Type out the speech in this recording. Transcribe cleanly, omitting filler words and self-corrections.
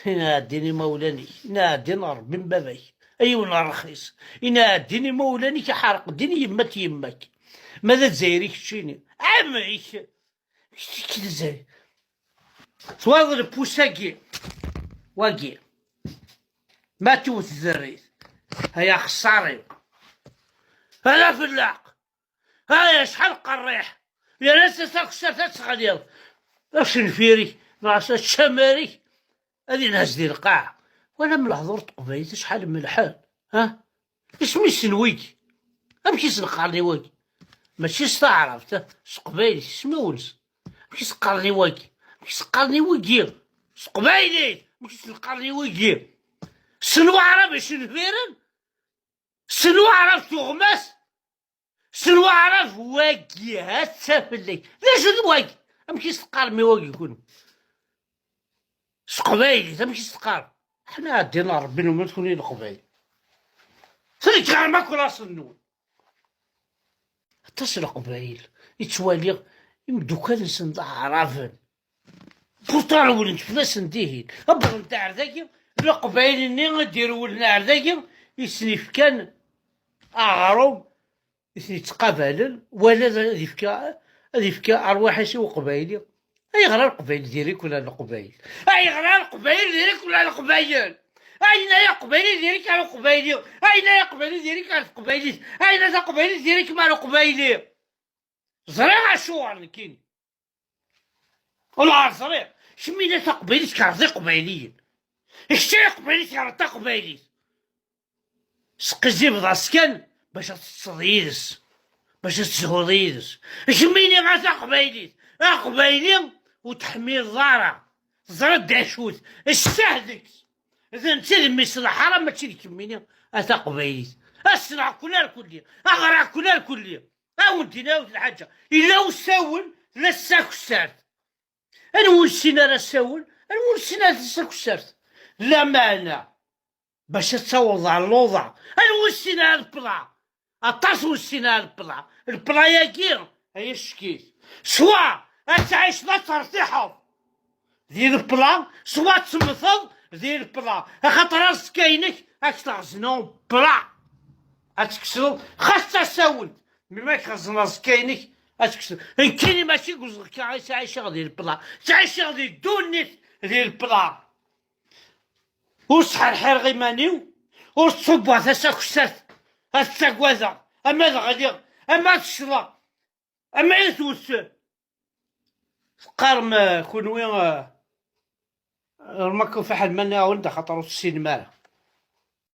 يناديني مولاني، يناديني ربي من باباك، أيونا رخيص، يناديني مولاني كحرق ديني يمك يمك. ماذا تزايري كتشيني عميك كي تزاير تواضر بوساكي واقي ما توت الزريت. هيا خساري هلا فلاق، هيا شحال قريح يا ناس تاكسر تتغليظ واش نفيري راس الشماري. هذه ناس ديال القاع ولا من الهضور تقبيت شحال من الحال. ها اسمي سنويك امشي سنقارني واكي ماشي استعرفت سقبايلي سمولس ماشي سقارني واكي ماشي سقارني ويكي سقبايلي ماشي سنقارني ويكي سنوعرة باش نفيرن سنوعرة تغمس سنوعرة واكي هاتسافلي ليش واكي امشي سقارمي واكي يكون سقبايلي تمشي سقار. حنا عدينا ربي وما تكوني القبايل سلك غير ما كل راس النون حتى القبايل يتوالي يمدوكان نسند عرافن بوطال ولد فلاس نديهين ابر نتاع ذاك القبايل اني غديروا ولنا ذاك يسنيف كان اغروم يتقابل ولا هذي فكا ارواح شي قبايلي اي غير القبايل ديالك ولا القبايل اي غير القبايل ديالك ولا القبايل اين يا قبايلي ديالك على قبايلي اين يا قبايلي ديالك على قبايلي اين يا قبايلي ديالك مع قبايلي زريعة شوار كاين والله زريع شمينا تا قبايليت كارطي قبايليين اشتي قبايليت كارطي قبايليت سقزي بضاسكن باش تصديدس باش تسهوديدس شميني غا تا قبايليت قبايلي وتحمي الضارة زرد دعشوت استهدك إذا أنت لما يصلح حرام ما تشيل كميني أتا قبايليت أسرع كلها أغرع كلها أونت ناوت الحاجة إلا وساول لا الساكسات أنا ونسينا راه ساول أنا ونسينا الساكسات لا معنى باش تصوض على الوضع أنا ونسينا البلا أطاس ونسينا البلا ياكي هي الشكيت سوا أتعيش لا ترتيحض ديال البلا سوا تمثل ديال البلا خاطر راس كاينك راك تغزنو بلا اتكسرو خاصها ساول مما يخزن راس كاينك اتكسر كايني ماشي قصدك تعيش ديال البلا تعيش ديال دونيت ديال البلا وصحى الحير غيمانيو وتصبوا ثساك السات الساكوازا اما غادي اما تشلا اما يتوس قارم كونوي الماكو فحال منا ولد خاطر السينما